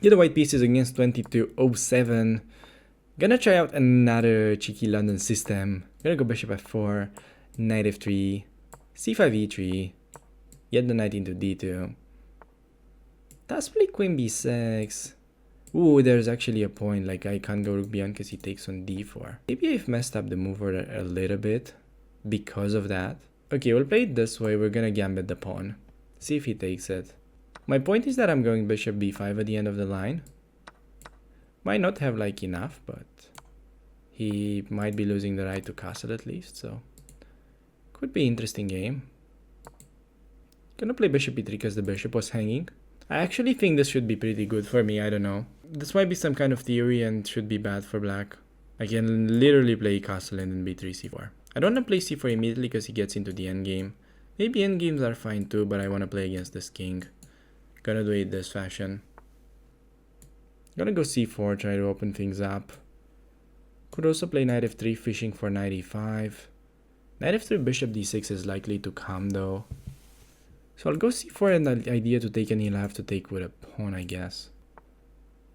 Yeah, the white pieces against 2207. Gonna try out another cheeky London system. Gonna go bishop f4, knight f3, c5 e3, get the knight into d2. Possibly queen b6. Ooh, there's actually a point, like I can't go rook b1 because he takes on d4. Maybe I've messed up the move order a little bit because of that. Okay, we'll play it this way. We're gonna gambit the pawn. See if he takes it. My point is that I'm going bishop b5 at the end of the line. Might not have like enough, but he might be losing the right to castle at least, so could be interesting game. Gonna play bishop e3 because the bishop was hanging. I actually think this should be pretty good for me, I don't know. This might be some kind of theory and should be bad for black. I can literally play castle and then b3 c4. I don't want to play c4 immediately because he gets into the endgame. Maybe endgames are fine too, but I want to play against this king. Gonna do it this fashion. Gonna go c4, try to open things up. Could also play knight f3, fishing for knight e5. Knight f3, bishop d6 is likely to come though. So I'll go c4 and the idea to take, and he'll have to take with a pawn, I guess.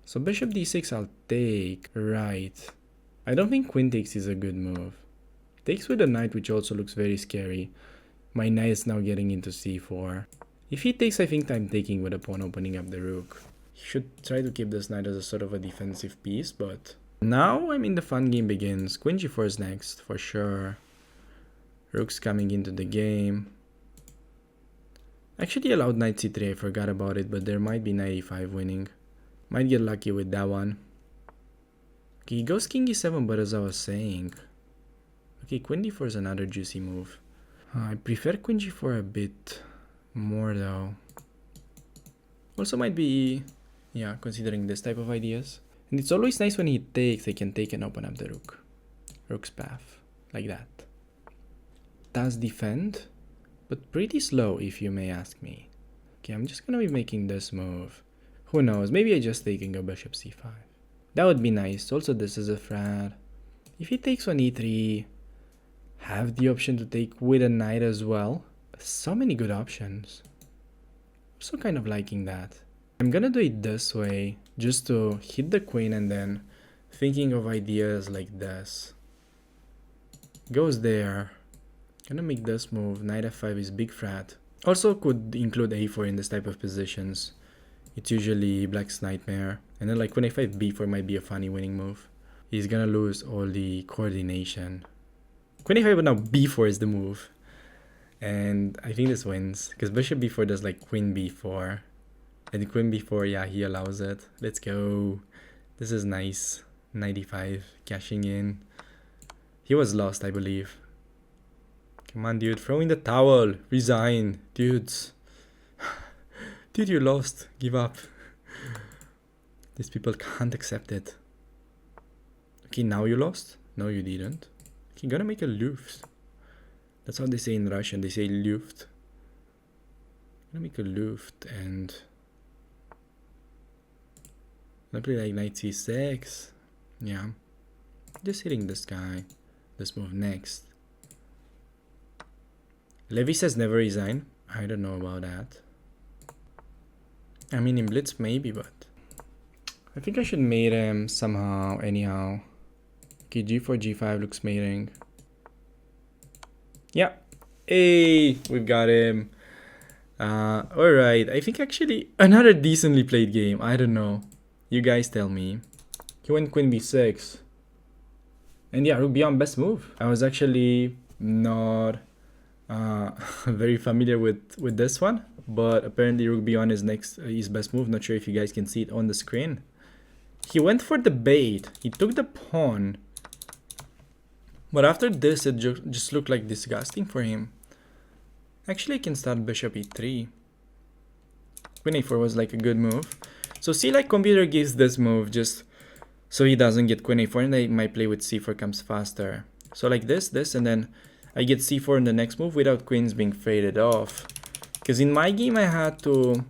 So bishop d6 I'll take, right. I don't think queen takes is a good move. Takes with a knight, which also looks very scary. My knight is now getting into c4. If he takes, I think I'm taking with a pawn, opening up the rook. He should try to keep this knight as a sort of a defensive piece, but now I mean the fun game begins. Queen g4 is next, for sure. Rook's coming into the game. Actually allowed knight c3, I forgot about it, but there might be knight e5 winning. Might get lucky with that one. Okay, he goes king e7, but as I was saying... Okay, queen d4 is another juicy move. I prefer queen g4 a bit more though. Also might be... yeah, considering this type of ideas. And it's always nice when he takes, I can take and open up the rook. Rook's path, like that. Does defend, but pretty slow if you may ask me. Okay, I'm just gonna be making this move. Who knows, maybe I just take and go bishop c5. That would be nice. Also, this is a threat. If he takes on e3, have the option to take with a knight as well. So many good options. Also kind of liking that. I'm gonna do it this way, just to hit the queen and then thinking of ideas like this. Goes there. Gonna make this move. Knight f5 is big threat. Also could include a4 in this type of positions. It's usually black's nightmare. And then like queen a5 b4 might be a funny winning move. He's gonna lose all the coordination. Queen a5, but now b4 is the move. And I think this wins, because bishop b4 does like queen b4. And queen b4, yeah, he allows it. Let's go. This is nice. 95, cashing in. He was lost, I believe. Come on, dude, throw in the towel. Resign, dudes. Dude, you lost. Give up. These people can't accept it. Okay, now you lost? No, you didn't. Okay, gonna make a luft. That's how they say in Russian. They say luft. Gonna make a luft and... gonna play like knight c6. Yeah. Just hitting this guy. This move next. Levy says never resign. I don't know about that. I mean, in blitz maybe, but... I think I should mate him somehow, anyhow. Okay, g4, g5 looks mating. Yeah. Hey, we've got him. Alright, I think actually another decently played game. I don't know. You guys tell me. He went queen b6. And yeah, rook b1, best move. I was actually not very familiar with this one, but apparently rook b1 is next his best move. Not sure if you guys can see it on the screen. He went for the bait. He took the pawn. But after this, it just looked like disgusting for him. Actually, I can start bishop e3. Queen a4 was like a good move. So see, like computer gives this move just so he doesn't get queen a4, and I might play with c4 comes faster. So like this, and then I get c4 in the next move without queens being faded off. Because in my game, I had to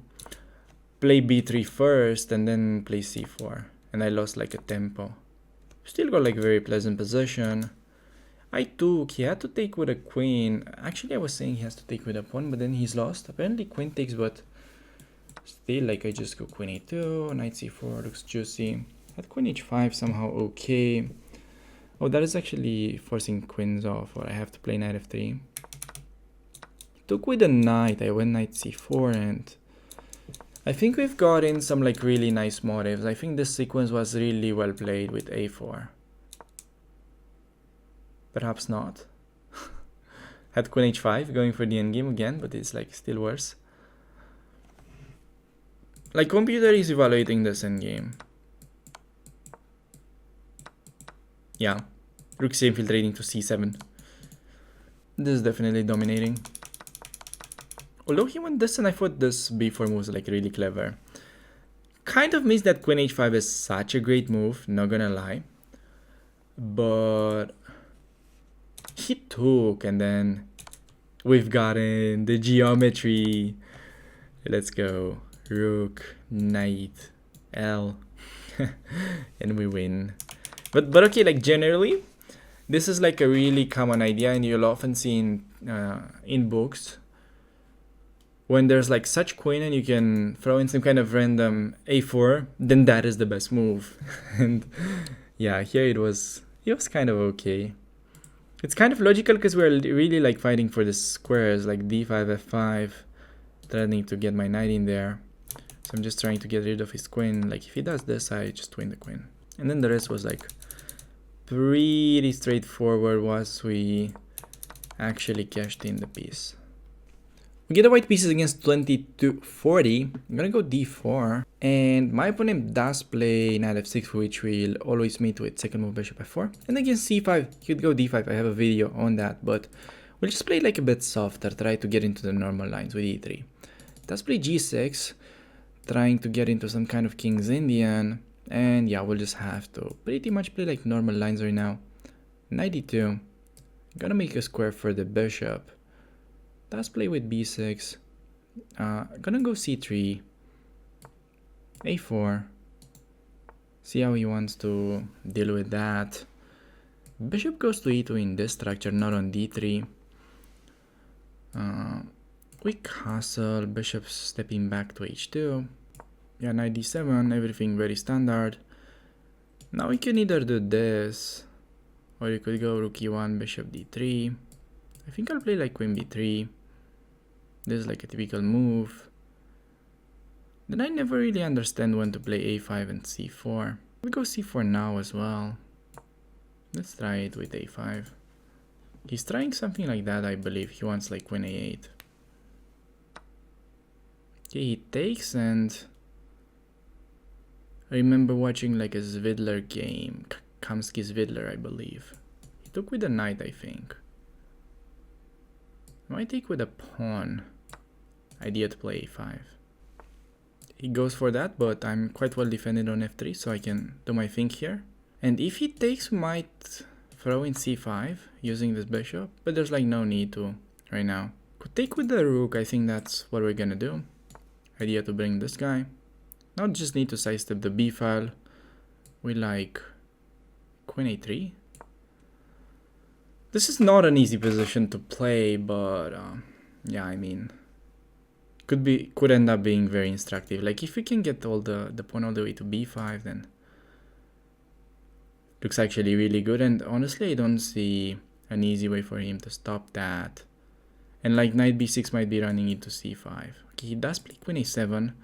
play b3 first and then play c4. And I lost like a tempo. Still got like very pleasant position. I took, he had to take with a queen. Actually, I was saying he has to take with a pawn, but then he's lost. Apparently queen takes, but Still, like, I just go queen e2, knight c4, looks juicy. At queen h5, somehow okay. Oh, that is actually forcing queens off, or I have to play knight f3. Took with the knight, I went knight c4, and I think we've got in some like really nice motives. I think this sequence was really well played with a4. Perhaps not. Had queen h5, going for the endgame again, but it's like still worse. Like, computer is evaluating this endgame. Yeah, rook c infiltrating to c7. This is definitely dominating. Although he went this, and I thought this b4 move was like really clever. Kind of means that queen h5 is such a great move, not gonna lie. But he took, and then we've gotten the geometry. Let's go. Rook, knight, L. And we win. But okay, like generally, this is like a really common idea, and you'll often see in books. When there's like such queen and you can throw in some kind of random a4, then that is the best move. And yeah, here it was kind of okay. It's kind of logical because we're really like fighting for the squares, like d5, f5, threatening to get my knight in there. So I'm just trying to get rid of his queen. Like if he does this, I just win the queen. And then the rest was like pretty straightforward once we actually cashed in the piece. We get the white pieces against 20-40. I'm gonna go d4. And my opponent does play knight f6, for which we'll always meet with second move bishop f4. And against c5, he could go d5. I have a video on that, but we'll just play like a bit softer, try to get into the normal lines with e3. Does play g6, trying to get into some kind of King's Indian. And yeah, we'll just have to pretty much play like normal lines right now. Knight d2. Gonna make a square for the bishop. Does play with b6. Gonna go c3. a4. See how he wants to deal with that. Bishop goes to e2 in this structure, not on d3. We castle, bishop stepping back to h2. Yeah, knight d7, everything very standard. Now we can either do this, or you could go rook e1, bishop d3. I think I'll play like queen b3. This is like a typical move. Then I never really understand when to play a5 and c4. We go c4 now as well. Let's try it with a5. He's trying something like that, I believe. He wants like queen a8. Okay, he takes, and I remember watching like a Zvidler game, Kamsky Zvidler, I believe. He took with a knight, I think. I might take with a pawn. Idea to play a5. He goes for that, but I'm quite well defended on f3, so I can do my thing here. And if he takes, we might throw in c5 using this bishop, but there's like no need to right now. Could take with the rook, I think that's what we're gonna do. Idea to bring this guy. Now just need to sidestep the b file. We like queen a3. This is not an easy position to play, but yeah, I mean, could end up being very instructive. Like if we can get all the pawn all the way to b5, then looks actually really good. And honestly, I don't see an easy way for him to stop that. And like knight b6 might be running into c5. Okay, he does play queen a7.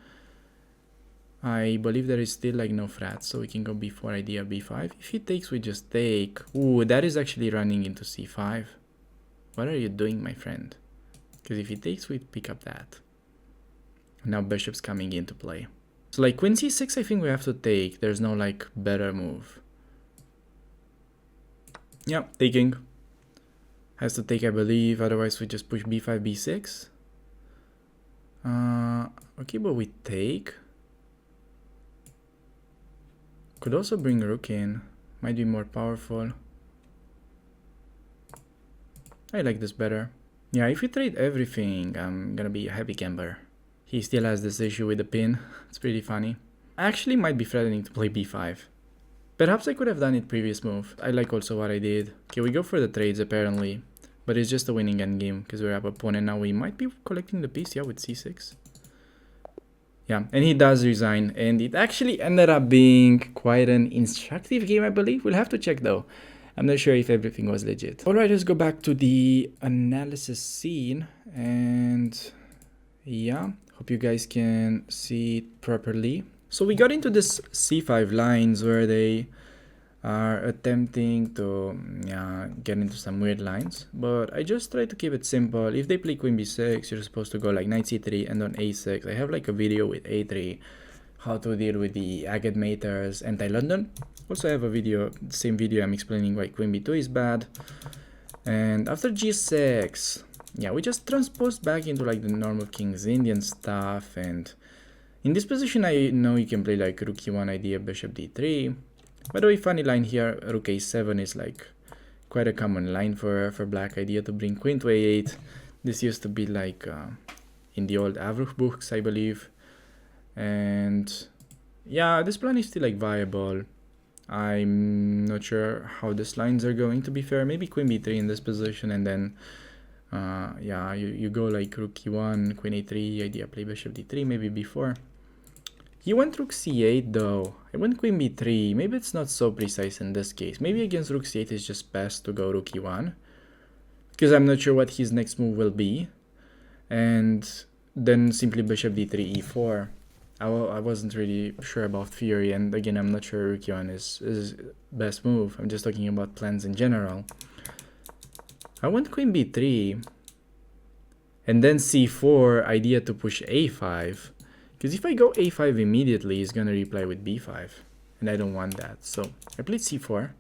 I believe there is still like no frats, so we can go b4, idea b5. If he takes, we just take. Ooh, that is actually running into c5. What are you doing, my friend? Because if he takes, we pick up that. Now bishop's coming into play. So like queen c6, I think we have to take. There's no like better move. Yeah, taking. Has to take, I believe. Otherwise, we just push b5, b6. Okay, but we take. Could also bring rook in. Might be more powerful. I like this better. Yeah, if we trade everything, I'm gonna be a happy camper. He still has this issue with the pin. It's pretty funny. I actually might be threatening to play b5. Perhaps I could have done it previous move. I like also what I did. Okay, we go for the trades apparently. But it's just a winning endgame because we're up a pawn, and now we might be collecting the piece, yeah, with c6. Yeah, and he does resign, and it actually ended up being quite an instructive game, I believe. We'll have to check though. I'm not sure if everything was legit. Alright, let's go back to the analysis scene, and yeah, hope you guys can see it properly. So we got into this c5 lines where they are attempting to get into some weird lines, but I just try to keep it simple. If they play queen b6, you're supposed to go like knight c3 and on a6. I have like a video with a3, how to deal with the agate maters, anti-London. Also I have a video, same video, I'm explaining why queen b2 is bad. And after g6, yeah, we just transposed back into like the normal King's Indian stuff, and in this position I know you can play like rook e1 idea, bishop d3. By the way, funny line here, rook a7 is like quite a common line for black idea to bring queen to a8. This used to be like in the old Avruch books, I believe. And yeah, this plan is still like viable. I'm not sure how these lines are going, to be fair. Maybe queen b3 in this position, and then yeah, you go like rook e1, queen a3, idea play bishop d3, maybe b4. He went rook c8 though. I went queen b3. Maybe it's not so precise in this case. Maybe against rook c8 it's just best to go rook e1, because I'm not sure what his next move will be. And then simply bishop d3, e4. I wasn't really sure about theory, and again I'm not sure rook e1 is best move. I'm just talking about plans in general. I went queen b3 and then c4, idea to push a5. Because if I go a5 immediately, he's gonna reply with b5, and I don't want that. So I played c4.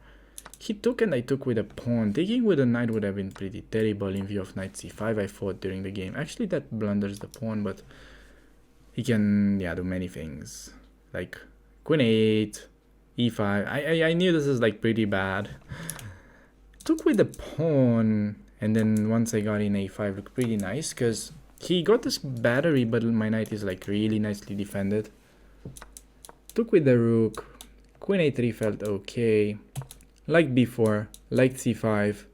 He took and I took with a pawn. Taking with a knight would have been pretty terrible in view of knight c5 I fought during the game. Actually, that blunders the pawn, but he can, yeah, do many things. Like queen a8, e5. I knew this is like pretty bad. Took with the pawn, and then once I got in a5, looked pretty nice, because he got this battery, but my knight is like really nicely defended. Took with the rook. Queen a3 felt okay. Like b4, like c5.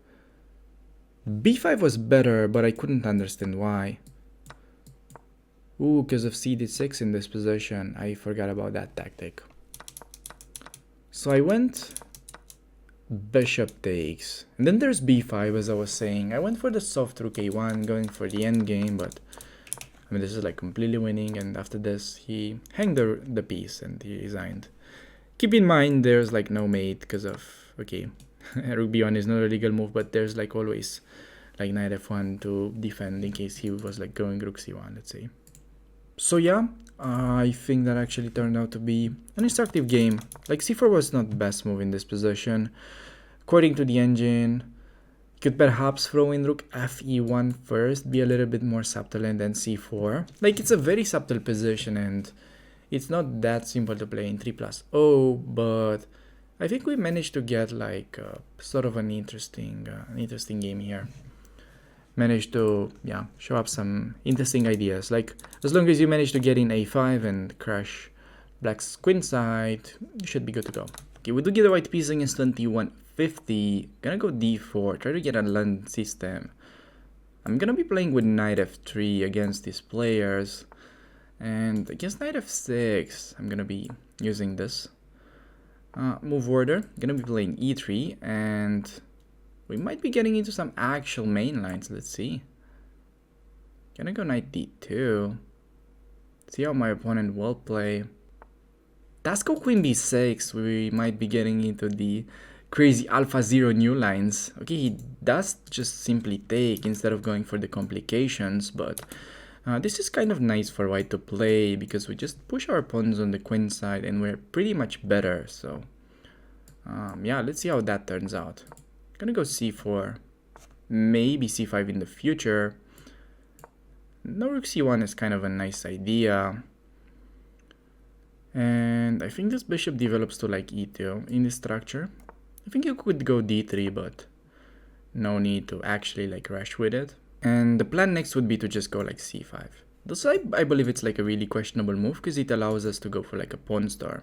b5 was better, but I couldn't understand why. Ooh, because of c d6 in this position. I forgot about that tactic. So I went bishop takes, and then there's b5, as I was saying. I went for the soft rook a1, going for the endgame, but I mean, this is like completely winning, and after this he hanged the piece and he resigned. Keep in mind there's like no mate because of, okay, rook b1 is not a legal move, but there's like always like knight f1 to defend in case he was like going rook c1, let's say. So yeah, I think that actually turned out to be an instructive game. Like c4 was not the best move in this position. According to the engine, could perhaps throw in rook fe1 first, be a little bit more subtle, and then c4. Like, it's a very subtle position, and it's not that simple to play in 3+0, but I think we managed to get like sort of an interesting game here. Managed to, yeah, show up some interesting ideas. Like, as long as you manage to get in a5 and crush black's queen side, you should be good to go. Okay, we do get a white piece against 2150. Gonna go d4, try to get a land system. I'm gonna be playing with knight f3 against these players, and against knight f6 I'm gonna be using this move order. Gonna be playing e3, and we might be getting into some actual main lines. Let's see. Gonna go knight d2. See how my opponent will play. Let's go queen b6. We might be getting into the crazy alpha 0 new lines. Okay, he does just simply take instead of going for the complications, but this is kind of nice for white to play because we just push our pawns on the queen side and we're pretty much better. So yeah, let's see how that turns out. Gonna go c4, maybe c5 in the future. No, rook c1 is kind of a nice idea. And I think this bishop develops to like e2 in this structure. I think you could go d3, but no need to actually like rush with it. And the plan next would be to just go like c5. This I believe it's like a really questionable move because it allows us to go for like a pawn storm.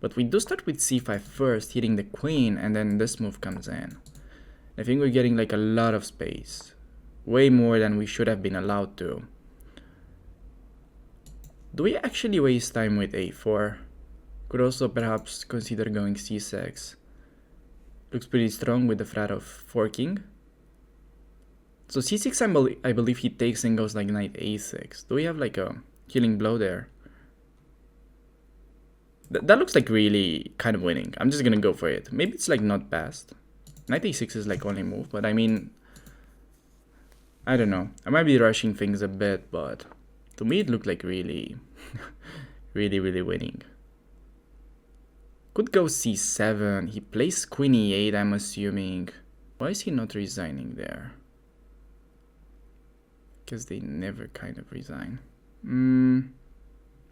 But we do start with c5 first, hitting the queen, and then this move comes in. I think we're getting like a lot of space. Way more than we should have been allowed to. Do we actually waste time with a4? Could also perhaps consider going c6. Looks pretty strong with the threat of forking. So c6, I believe he takes and goes like knight a6. Do we have like a killing blow there? That looks like really kind of winning. I'm just gonna go for it. Maybe it's like not best. Knight a6 is like only move, but I mean, I don't know. I might be rushing things a bit, but to me it looked like really, really winning. Could go c7. He plays queen e8, I'm assuming. Why is he not resigning there? Because they never kind of resign.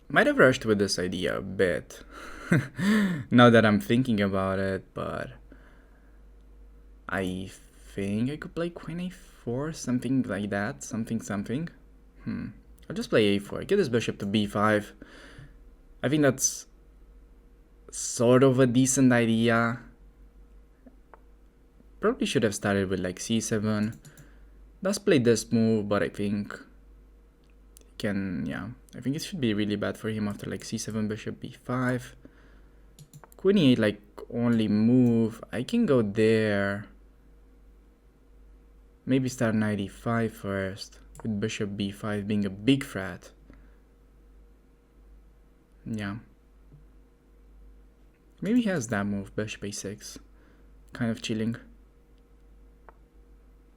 Might have rushed with this idea a bit. Now that I'm thinking about it, but I think I could play queen a4, something like that. Something. I'll just play a4. Get this bishop to b5. I think that's sort of a decent idea. Probably should have started with like c7. Does play this move, but I think he can, yeah. I think it should be really bad for him after like c7, bishop b5. Queen e8 like only move. I can go there. Maybe start knight e5 first, with bishop b5 being a big threat. Yeah. Maybe he has that move, bishop a6. Kind of chilling.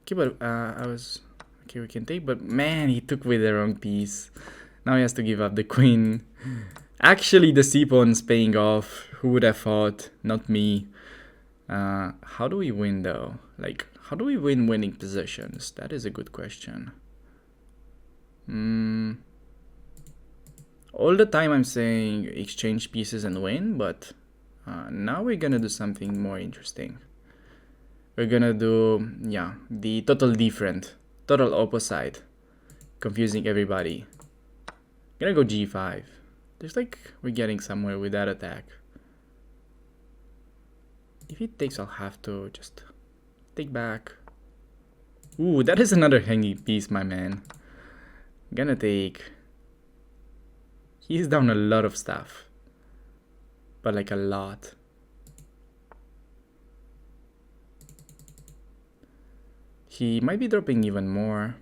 Okay, but okay, we can take, but man, he took with the wrong piece. Now he has to give up the queen. Actually, the c-pawn's paying off. Who would have thought? Not me. How do we win though? Like, how do we win winning positions? That is a good question. All the time I'm saying exchange pieces and win, but now we're gonna do something more interesting. We're gonna do, yeah, the total different, total opposite, confusing everybody. Gonna go g5. There's like, we're getting somewhere with that attack. If he takes, I'll have to just take back. Ooh, that is another hanging piece, my man. Gonna take. He's down a lot of stuff, but like a lot. He might be dropping even more.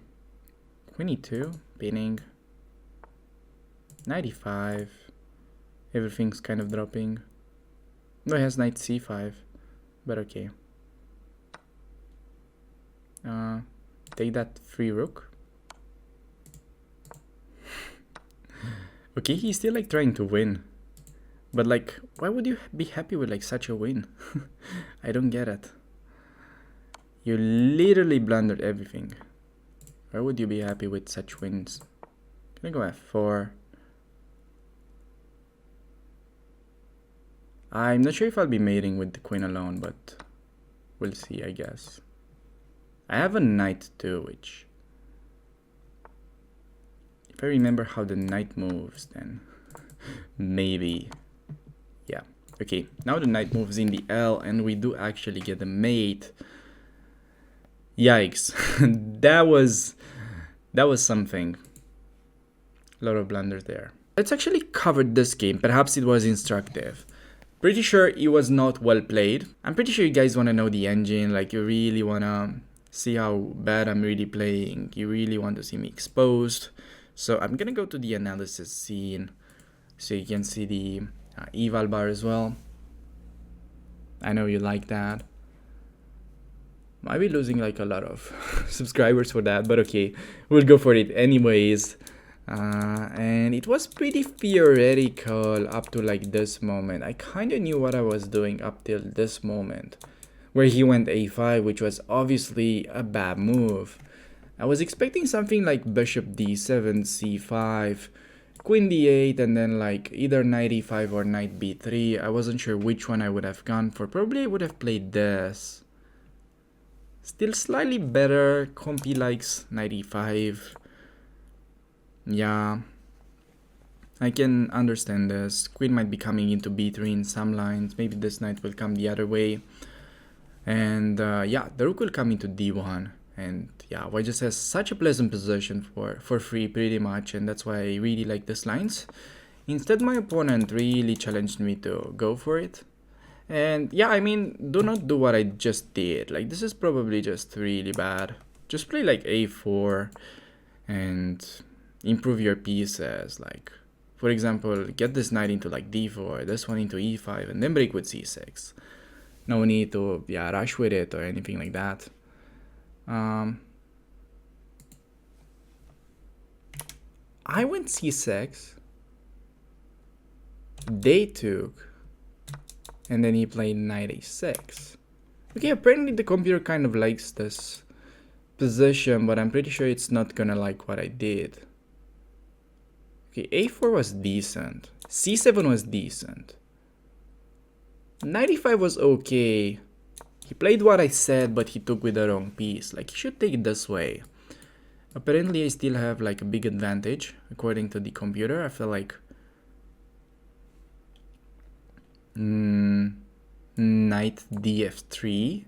Queen e2, pinning. 95. Everything's kind of dropping. No, he has knight c5, but okay. Take that free rook. Okay, he's still like trying to win. But like, why would you be happy with like such a win? I don't get it. You literally blundered everything. Why would you be happy with such wins? Can I go f4? I'm not sure if I'll be mating with the queen alone, but we'll see, I guess. I have a knight too, which... If I remember how the knight moves, then maybe... Yeah. Okay, now the knight moves in the L, and we do actually get a mate. Yikes. that was something. A lot of blunders there. Let's actually cover this game. Perhaps it was instructive. Pretty sure it was not well played. I'm pretty sure you guys want to know the engine. Like, you really want to see how bad I'm really playing. You really want to see me exposed. So I'm gonna go to the analysis scene so you can see the eval bar as well. I know you like that. Might be losing like a lot of subscribers for that, but okay, we'll go for it anyways. And it was pretty theoretical up to like this moment. I kind of knew what I was doing up till this moment, where he went a5, which was obviously a bad move. I was expecting something like bishop d7, c5, queen d8, and then like either knight e5 or knight b3. I wasn't sure which one I would have gone for. Probably I would have played this. Still slightly better. Compy likes knight e5. Yeah, I can understand this. Queen might be coming into b3 in some lines. Maybe this knight will come the other way. And yeah, the rook will come into d1. And yeah, white just has such a pleasant position for free pretty much, and that's why I really like these lines. Instead, my opponent really challenged me to go for it. And yeah, I mean, do not do what I just did. Like, this is probably just really bad. Just play like a4 and improve your pieces. Like, for example, get this knight into like d4, this one into e5, and then break with c6. No need to rush with it or anything like that. I went c6. They took, and then he played knight a6. Okay, apparently the computer kind of likes this position, but I'm pretty sure it's not gonna like what I did. Okay, a4 was decent. c7 was decent. Knight e5 was okay. He played what I said, but he took with the wrong piece. Like, he should take it this way. Apparently, I still have like a big advantage, according to the computer. I feel like knight df3.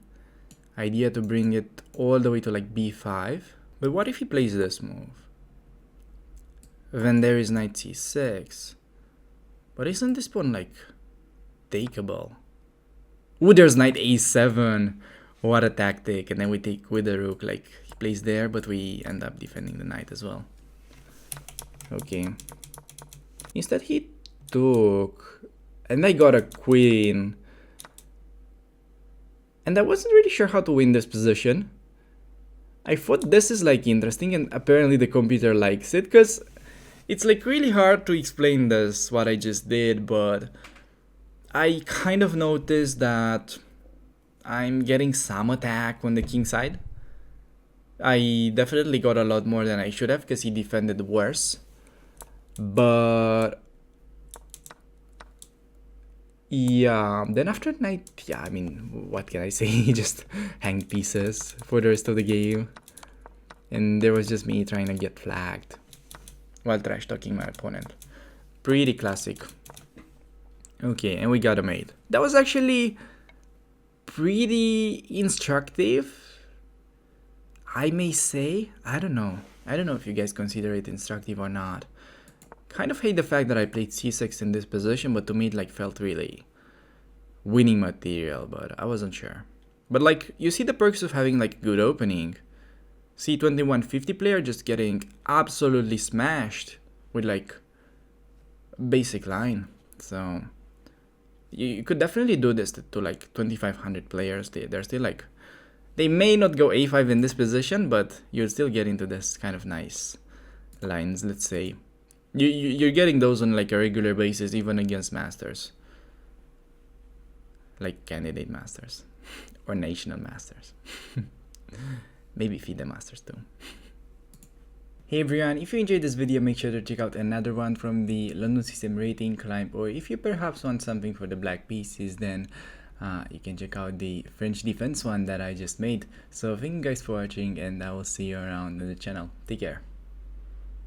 Idea to bring it all the way to like b5. But what if he plays this move? Then there is knight c6. But isn't this pawn like takeable? Ooh, there's knight a7. What a tactic. And then we take with the rook. Like, he plays there, but we end up defending the knight as well. Okay. Instead, he took, and I got a queen. And I wasn't really sure how to win this position. I thought this is like interesting, and apparently the computer likes it, because it's like really hard to explain this, what I just did, but I kind of noticed that I'm getting some attack on the king side. I definitely got a lot more than I should have, because he defended worse. But yeah, then after knight, yeah, I mean, what can I say? He just hanged pieces for the rest of the game. And there was just me trying to get flagged while trash talking my opponent. Pretty classic. Okay, and we got a mate. That was actually pretty instructive, I may say. I don't know if you guys consider it instructive or not. Kind of hate the fact that I played c6 in this position, but to me it like felt really winning material, but I wasn't sure. But like, you see the perks of having like good opening. C2150 player just getting absolutely smashed with like basic line. So you could definitely do this to like 2500 players. They're still like, they may not go a5 in this position, but you'll still get into this kind of nice lines, let's say. You're getting those on like a regular basis, even against masters. Like candidate masters. Or national masters. Maybe FIDE masters too. Hey everyone, if you enjoyed this video, make sure to check out another one from the London System Rating Climb, or if you perhaps want something for the black pieces, then you can check out the French defense one that I just made. So thank you guys for watching, and I will see you around on the channel. Take care.